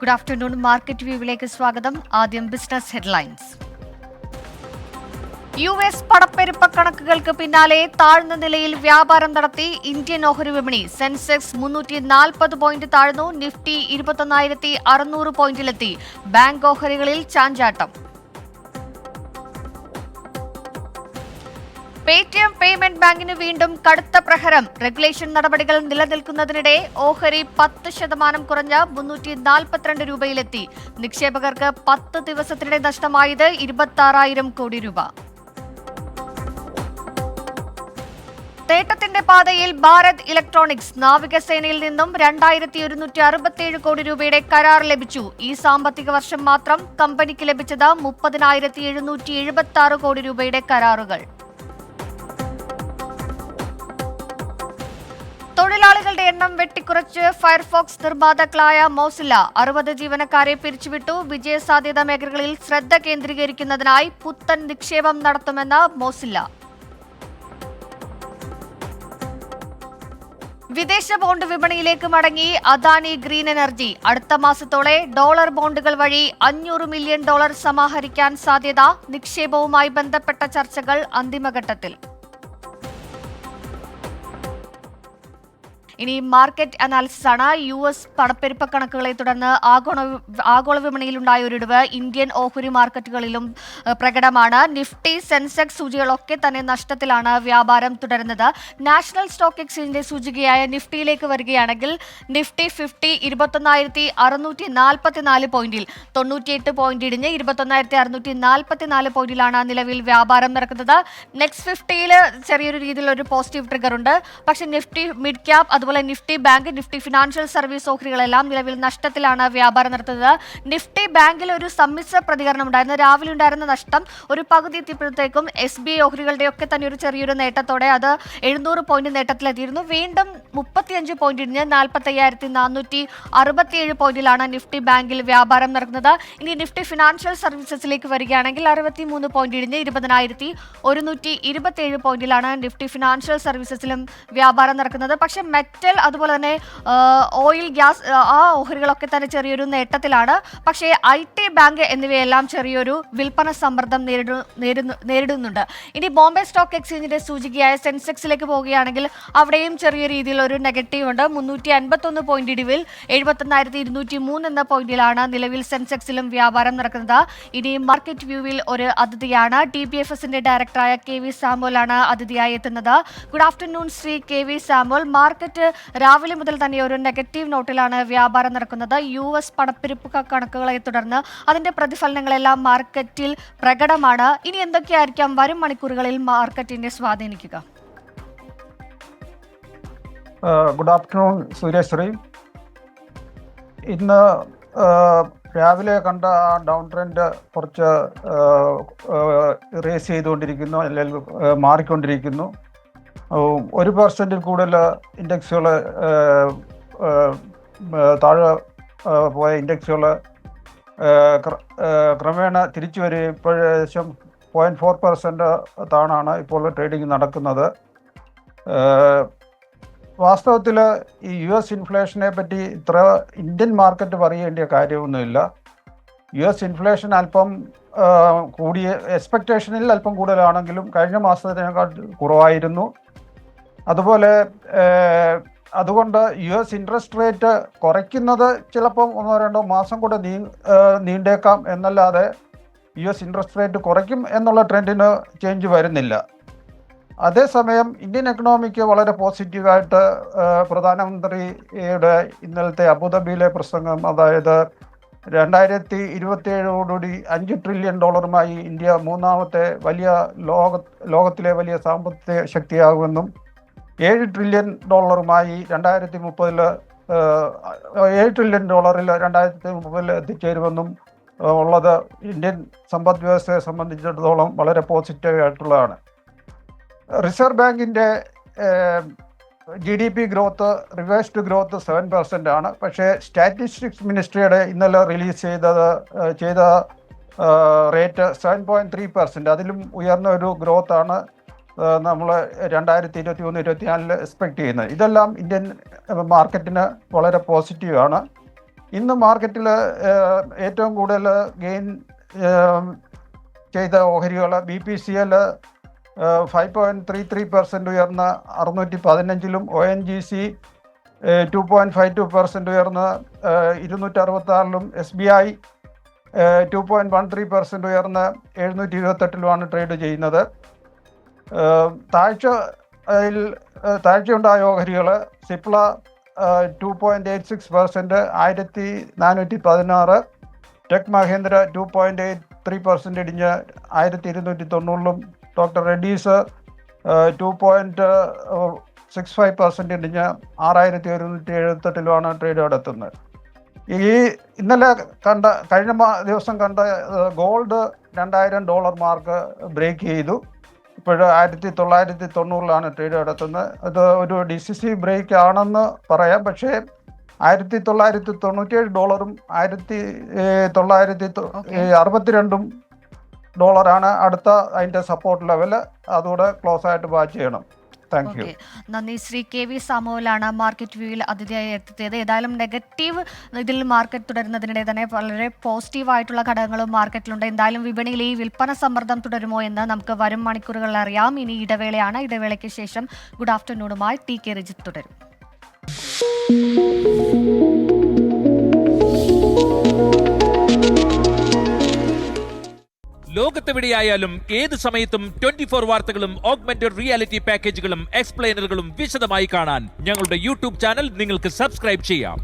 Good afternoon. Market വ്യൂവിലേക്ക് സ്വാഗതം. ആദ്യം business headlines. US പണപ്പെരുപ്പ കണക്കുകൾക്ക് പിന്നാലെ താഴ്ന്ന നിലയിൽ വ്യാപാരം നടത്തി ഇന്ത്യൻ ഓഹരി വിപണി. സെൻസെക്സ് 340 പോയിന്റ് താഴ്ന്നു. നിഫ്റ്റി 21,600 പോയിന്റിലെത്തി. ബാങ്ക് ഓഹരികളിൽ ചാഞ്ചാട്ടം. പേടിഎം പേയ്മെന്റ് ബാങ്കിന് വീണ്ടും കടുത്ത പ്രഹരം. റെഗുലേഷൻ നടപടികൾ നിലനിൽക്കുന്നതിനിടെ ഓഹരി 10% കുറഞ്ഞ് 342 രൂപയിലെത്തി. നിക്ഷേപകർക്ക് 10 ദിവസത്തിനിടെ നഷ്ടമായത് 26,000 കോടി രൂപ. നേട്ടത്തിന്റെ പാതയിൽ ഭാരത് ഇലക്ട്രോണിക്സ്. നാവികസേനയിൽ നിന്നും 2,167 കോടി രൂപയുടെ കരാർ ലഭിച്ചു. ഈ സാമ്പത്തിക വർഷം മാത്രം കമ്പനിക്ക് ലഭിച്ചത് 30,776 കോടി രൂപയുടെ കരാറുകൾ. തൊഴിലാളികളുടെ എണ്ണം വെട്ടിക്കുറച്ച് ഫയർഫോക്സ് നിർമ്മാതാക്കളായ മോസില്ല. 60 ജീവനക്കാരെ പിരിച്ചുവിട്ടു. വിജയസാധ്യത മേഖലകളിൽ ശ്രദ്ധ കേന്ദ്രീകരിക്കുന്നതിനായി പുത്തൻ നിക്ഷേപം നടത്തുമെന്ന് മോസില്ല. വിദേശ ബോണ്ട് വിപണിയിലേക്ക് മടങ്ങി അദാനി ഗ്രീൻ എനർജി. അടുത്ത മാസത്തോടെ ഡോളർ ബോണ്ടുകൾ വഴി $500 മില്യൺ സമാഹരിക്കാൻ സാധ്യത. നിക്ഷേപവുമായി ബന്ധപ്പെട്ട ചർച്ചകൾ അന്തിമഘട്ടത്തിൽ. ഇനി മാർക്കറ്റ് അനാലിസിസ് ആണ്. US പണപ്പെരുപ്പ കണക്കുകളെ തുടർന്ന് ആഗോള വിപണിയിലുണ്ടായ ഒരിടിവ് ഇന്ത്യൻ ഓഹരി മാർക്കറ്റുകളിലും പ്രകടമാണ്. നിഫ്റ്റി, സെൻസെക്സ് സൂചികളൊക്കെ തന്നെ നഷ്ടത്തിലാണ് വ്യാപാരം തുടരുന്നത്. നാഷണൽ സ്റ്റോക്ക് എക്സ്ചേഞ്ചിന്റെ സൂചികയായ നിഫ്റ്റിയിലേക്ക് വരികയാണെങ്കിൽ നിഫ്റ്റി 50 21,644 പോയിന്റിൽ 98 പോയിന്റ് ഇടിഞ്ഞ് 21,644 പോയിന്റിലാണ് നിലവിൽ വ്യാപാരം നടക്കുന്നത്. നെക്സ്റ്റ് 50-യിൽ ചെറിയൊരു രീതിയിൽ ഒരു പോസിറ്റീവ് ട്രിഗർ ഉണ്ട്. പക്ഷേ നിഫ്റ്റി മിഡ് ക്യാപ്, അതുപോലെ Nifty bank, Nifty financial service ഓഹരികളെല്ലാം നിലവിൽ നഷ്ടത്തിലാണ് വ്യാപാരം നടത്തുന്നത്. നിഫ്റ്റി ബാങ്കിൽ ഒരു സമ്മിശ്ര പ്രതികരണം ഉണ്ടായിരുന്നു. രാവിലെ ഉണ്ടായിരുന്ന നഷ്ടം ഒരു പകുതി എത്തിയപ്പോഴത്തേക്കും SBI ഓഹരികളുടെ ഒക്കെ തന്നെ ഒരു ചെറിയൊരു നേട്ടത്തോടെ അത് 700 പോയിന്റ് നേട്ടത്തിലെത്തിയിരുന്നു. വീണ്ടും 35 പോയിന്റ് ഇടിഞ്ഞ് 45,467 പോയിന്റിലാണ് നിഫ്റ്റി ബാങ്കിൽ വ്യാപാരം നടക്കുന്നത്. ഇനി നിഫ്റ്റി ഫിനാൻഷ്യൽ സർവീസസിലേക്ക് വരികയാണെങ്കിൽ 63 പോയിന്റ് ഇടിഞ്ഞ് 20,127 പോയിന്റിലാണ് നിഫ്റ്റി ഫിനാൻഷ്യൽ സർവീസസിലും വ്യാപാരം നടക്കുന്നത്. പക്ഷേ മെറ്റൽ, അതുപോലെ തന്നെ ഓയിൽ, ഗ്യാസ് ആ ഓഹരികളൊക്കെ തന്നെ ചെറിയൊരു നേട്ടത്തിലാണ്. പക്ഷേ IT, ബാങ്ക് എന്നിവയെല്ലാം ചെറിയൊരു വിൽപ്പന സമ്മർദ്ദം നേരിടുന്നുണ്ട്. ഇനി ബോംബെ സ്റ്റോക്ക് എക്സ്ചേഞ്ചിന്റെ സൂചികയായ സെൻസെക്സിലേക്ക് പോവുകയാണെങ്കിൽ അവിടെയും ചെറിയ രീതിയിൽ ഒരു നെഗറ്റീവ് ഉണ്ട്. 351 പോയിന്റ് ഇടിവിൽ 71,203 എന്ന പോയിന്റിലാണ് നിലവിൽ സെൻസെക്സിലും വ്യാപാരം നടക്കുന്നത്. ഇനി മാർക്കറ്റ് വ്യൂവിൽ ഒരു അതിഥിയാണ്. TBFSന്റെ ഡയറക്ടറായ KV സാമുവലാണ് അതിഥിയായി എത്തുന്നത്. Good afternoon Shri KV Samuel. Market രാവിലെ മുതൽ തന്നെ ഒരു നെഗറ്റീവ് നോട്ടിലാണ് വ്യാപാരം നടക്കുന്നത്. US പണപ്പെരുപ്പ കണക്കുകളെ തുടർന്ന് അതിന്റെ പ്രതിഫലനങ്ങളെല്ലാം മാർക്കറ്റിൽ പ്രകടമാണ്. ഇനി എന്തൊക്കെയായിരിക്കാം വരും മണിക്കൂറുകളിൽ മാർക്കറ്റിനെ സ്വാധീനിക്കുക? Good afternoon Suryasree. ഇന്ന് രാവിലെ കണ്ട ഡൗൺ ട്രെൻഡ് കുറച്ച് റേസ് ചെയ്തുകൊണ്ടിരിക്കുന്നു, അല്ലെങ്കിൽ മാറിക്കൊണ്ടിരിക്കുന്നു. 1% കൂടുതൽ ഇൻഡെക്സുകൾ താഴെ പോയ ഇൻഡെക്സുകൾ ക്രമേണ തിരിച്ചു വരും. ഇപ്പോൾ ഏകദേശം 0.4% താണാണ് ഇപ്പോൾ ട്രേഡിംഗ് നടക്കുന്നത്. വാസ്തവത്തിൽ ഈ US ഇൻഫ്ലേഷനെ പറ്റി ഇത്ര ഇന്ത്യൻ മാർക്കറ്റ് പറയേണ്ട കാര്യമൊന്നുമില്ല. US ഇൻഫ്ലേഷൻ അല്പം കൂടിയ എക്സ്പെക്റ്റേഷനിൽ അല്പം കൂടുതലാണെങ്കിലും കഴിഞ്ഞ മാസത്തിനേക്കാൾ കുറവായിരുന്നു. അതുപോലെ അതുകൊണ്ട് US ഇൻട്രസ്റ്റ് റേറ്റ് കുറയ്ക്കുന്നത് ചിലപ്പം 1-2 മാസം കൂടെ നീണ്ടേക്കാം എന്നല്ലാതെ US ഇൻട്രസ്റ്റ് റേറ്റ് കുറയ്ക്കും എന്നുള്ള ട്രെൻഡിന് ചേഞ്ച് വരുന്നില്ല. അതേസമയം ഇന്ത്യൻ എക്കണോമിക്ക് വളരെ പോസിറ്റീവായിട്ട് പ്രധാനമന്ത്രിയുടെ ഇന്നലത്തെ അബുദാബിയിലെ പ്രസംഗം, അതായത് 2027 $5 ട്രില്യൺ ഇന്ത്യ മൂന്നാമത്തെ വലിയ ലോകത്തിലെ വലിയ സാമ്പത്തിക ശക്തിയാകുമെന്നും 7 ട്രില്യൺ 2030 $7 ട്രില്യൺ 2030 എത്തിച്ചേരുമെന്നും ഉള്ളത് ഇന്ത്യൻ സമ്പദ് വ്യവസ്ഥയെ സംബന്ധിച്ചിടത്തോളം വളരെ പോസിറ്റീവായിട്ടുള്ളതാണ്. റിസർവ് ബാങ്കിൻ്റെ GDP ഗ്രോത്ത്, റിവേഴ്സ്ഡ് ഗ്രോത്ത് 7% ആണ്. പക്ഷേ സ്റ്റാറ്റിസ്റ്റിക്സ് മിനിസ്ട്രിയുടെ ഇന്നലെ റിലീസ് ചെയ്ത റേറ്റ് 7.3%. അതിലും ഉയർന്ന ഒരു ഗ്രോത്താണ് നമ്മൾ 2023-24 എക്സ്പെക്ട് ചെയ്യുന്നത്. ഇതെല്ലാം ഇന്ത്യൻ മാർക്കറ്റിന് വളരെ പോസിറ്റീവാണ്. ഇന്ന് മാർക്കറ്റിൽ ഏറ്റവും കൂടുതൽ ഗെയിൻ ചെയ്ത ഓഹരികൾ BPCL 5.33% ഉയർന്ന് 615-ലും, ONGC 2.52% ഉയർന്ന് 266-ലും, SBI 2.13% ഉയർന്ന് 728-ലുമാണ് ട്രേഡ് ചെയ്യുന്നത്. താഴ്ചയുണ്ടായ ഓഹരികൾ സിപ്ല 2.86% 1416, ടെക് മഹേന്ദ്ര 2.83% ഇടിഞ്ഞ് 1290-ലും, ഡോക്ടർ റെഡ്ഡീസ് 2.65% ഇടിഞ്ഞ് 6178-ലുമാണ് ട്രേഡ് നടത്തുന്നത്. കഴിഞ്ഞ ദിവസം കണ്ട ഗോൾഡ് $2000 മാർക്ക് ബ്രേക്ക് ചെയ്തു. ഇപ്പോൾ 1990-ലാണ് ട്രേഡ് നടത്തുന്നത്. അത് ഒരു ഡിസിസീവ് ബ്രേക്ക് ആണെന്ന് പറയാം. പക്ഷേ $1997 $1962 അടുത്ത അതിൻ്റെ സപ്പോർട്ട് ലെവൽ. അതുകൂടെ ക്ലോസ് ആയിട്ട് വാച്ച് ചെയ്യണം. Thank you. നന്ദി. ശ്രീ KV സാമുവലാണ് മാർക്കറ്റ് വ്യൂവിൽ അതിഥിയായി എത്തിയത്. ഏതായാലും നെഗറ്റീവ് ഇതിൽ മാർക്കറ്റ് തുടരുന്നതിനിടെ തന്നെ വളരെ പോസിറ്റീവായിട്ടുള്ള ഘടകങ്ങളും മാർക്കറ്റിലുണ്ട്. എന്തായാലും വിപണിയിൽ ഈ വിൽപ്പന സമ്മർദ്ദം തുടരുമോ എന്ന് നമുക്ക് വരും മണിക്കൂറുകളിൽ അറിയാം. ഇനി ഇടവേളയാണ്. ഇടവേളയ്ക്ക് ശേഷം ഗുഡ് ആഫ്റ്റർനൂണുമായി TK രജിത്ത് തുടരും. ലോകത്തെവിടെയായാലും ഏത് സമയത്തും 24 വാർത്തകളും ഓഗ്മെന്റഡ് റിയാലിറ്റി പാക്കേജുകളും എക്സ്പ്ലെയിനറുകളും വിശദമായി കാണാൻ ഞങ്ങളുടെ യൂട്യൂബ് ചാനൽ നിങ്ങൾക്ക് സബ്സ്ക്രൈബ് ചെയ്യാം.